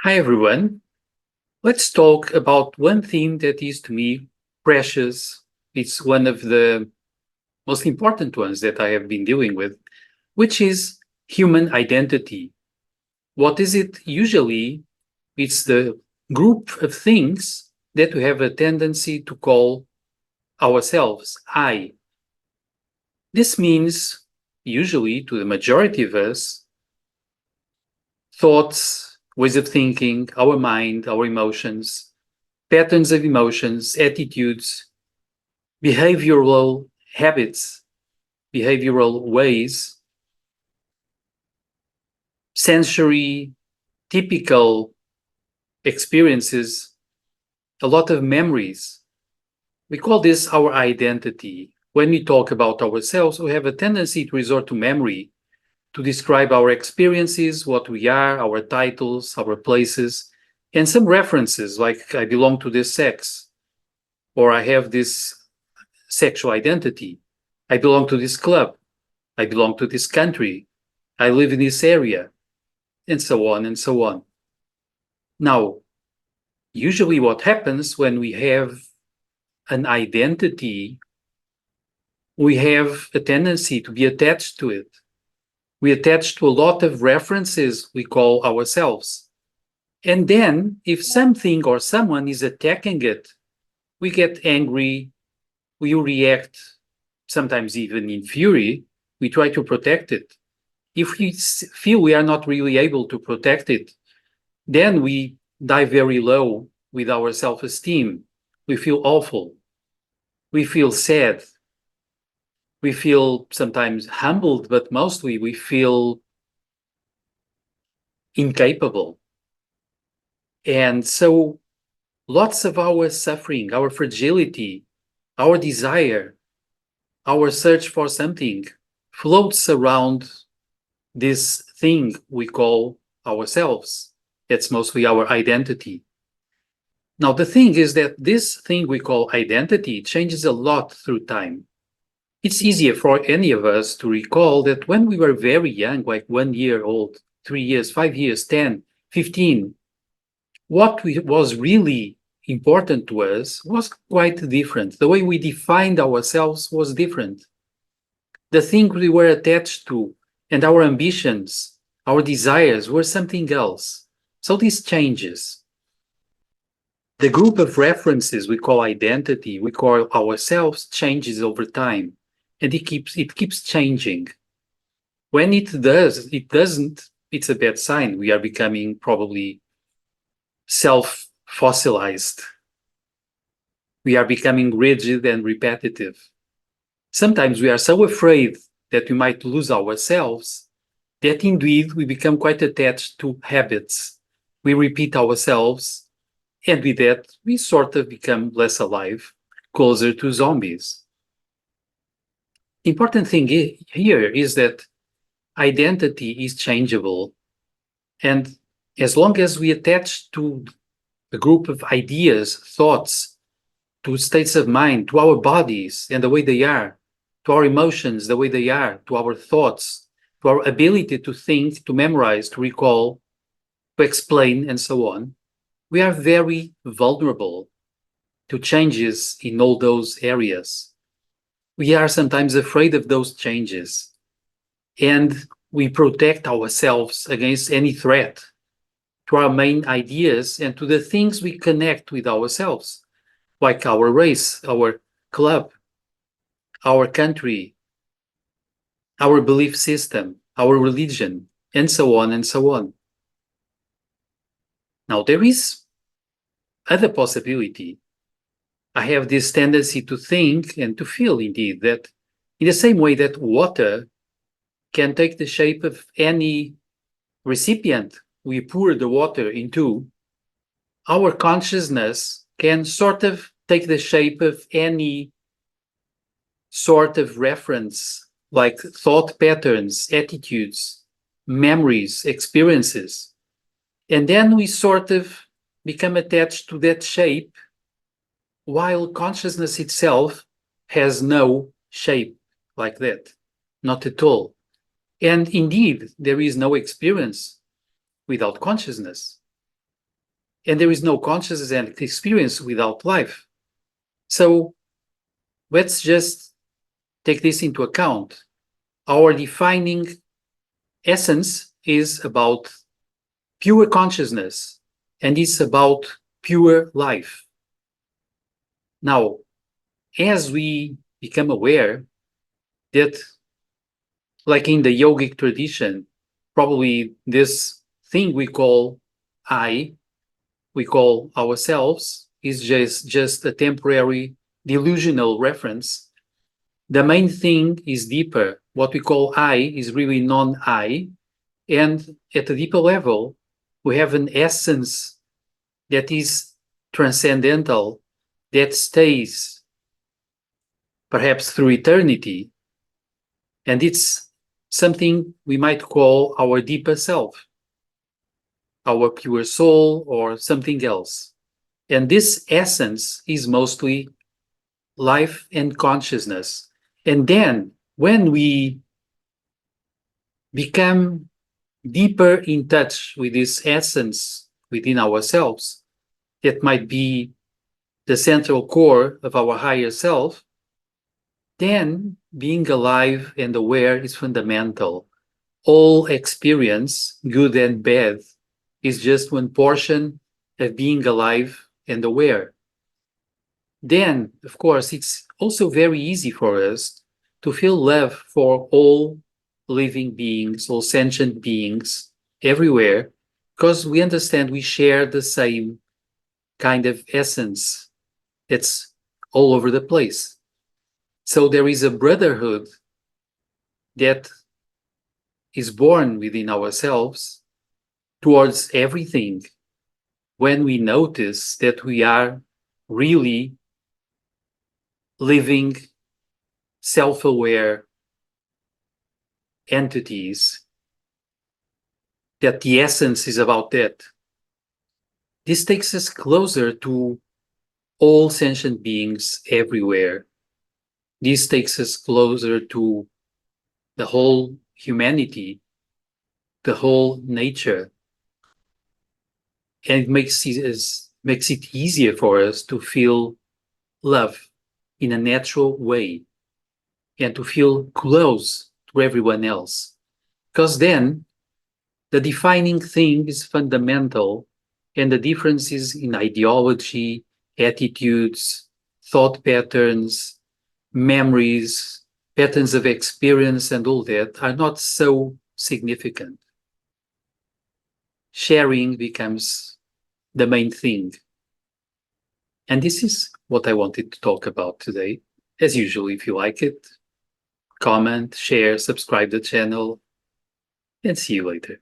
Hi, everyone. Let's talk about one theme that is to me precious. It's one of the most important ones that I have been dealing with, which is human identity. What is it usually? It's the group of things that we have a tendency to call ourselves, I. This means, usually to the majority of us, thoughts, ways of thinking, our mind, our emotions, patterns of emotions, attitudes, behavioral habits, behavioral ways, sensory, typical experiences, a lot of memories. We call this our identity. When we talk about ourselves, we have a tendency to resort to memory to describe our experiences, what we are, our titles, our places, and some references like I belong to this sex, or I have this sexual identity. I belong to this club. I belong to this country. I live in this area, and so on and so on. Now, usually what happens when we have an identity, we have a tendency to be attached to it. We attach to a lot of references we call ourselves. And then, if something or someone is attacking it, we get angry, we react, sometimes even in fury, we try to protect it. If we feel we are not really able to protect it, then we dive very low with our self-esteem. We feel awful. We feel sad. We feel sometimes humbled, but mostly we feel incapable. And so lots of our suffering, our fragility, our desire, our search for something floats around this thing we call ourselves. That's mostly our identity. Now, the thing is that this thing we call identity changes a lot through time. It's easier for any of us to recall that when we were very young, like 1 year old, 3 years, 5 years, 10, 15, what was really important to us was quite different. The way we defined ourselves was different. The thing we were attached to and our ambitions, our desires were something else. So this changes. The group of references we call identity, we call ourselves, changes over time, and it keeps changing. When it doesn't, it's a bad sign. We are becoming probably self-fossilized. We are becoming rigid and repetitive. Sometimes we are so afraid that we might lose ourselves that indeed we become quite attached to habits. We repeat ourselves, and with that, we sort of become less alive, closer to zombies. The important thing here is that identity is changeable. And as long as we attach to a group of ideas, thoughts, to states of mind, to our bodies and the way they are, to our emotions, the way they are, to our thoughts, to our ability to think, to memorize, to recall, to explain, and so on, we are very vulnerable to changes in all those areas. We are sometimes afraid of those changes, and we protect ourselves against any threat to our main ideas and to the things we connect with ourselves, like our race, our club, our country, our belief system, our religion, and so on and so on. Now, there is other possibility. I have this tendency to think and to feel indeed that in the same way that water can take the shape of any recipient we pour the water into, our consciousness can sort of take the shape of any sort of reference, like thought patterns, attitudes, memories, experiences. And then we sort of become attached to that shape, while consciousness itself has no shape like that, not at all. And indeed, there is no experience without consciousness. and there is no consciousness and experience without life. So let's just take this into account. Our defining essence is about pure consciousness, and it's about pure life. Now, as we become aware that, like in the yogic tradition, probably this thing we call I, we call ourselves, is just a temporary delusional reference. The main thing is deeper. What we call I is really non-I. And at a deeper level, we have an essence that is transcendental, that stays perhaps through eternity. And it's something we might call our deeper self, our pure soul, or something else. And this essence is mostly life and consciousness. And then when we become deeper in touch with this essence within ourselves, that might be the central core of our higher self, then being alive and aware is fundamental. All experience, good and bad, is just one portion of being alive and aware. Then, of course, it's also very easy for us to feel love for all living beings, all sentient beings everywhere, because we understand we share the same kind of essence that's all over the place. So there is a brotherhood that is born within ourselves towards everything when we notice that we are really living self-aware entities, that the essence is about that. This takes us closer to all sentient beings everywhere. This takes us closer to the whole humanity, the whole nature, and it makes it easier for us to feel love in a natural way and to feel close to everyone else. Because then the defining thing is fundamental, and the differences in ideology, attitudes, thought patterns, memories, patterns of experience, and all that are not so significant. Sharing becomes the main thing. And this is what I wanted to talk about today. As usual, if you like it, comment, share, subscribe the channel, and see you later.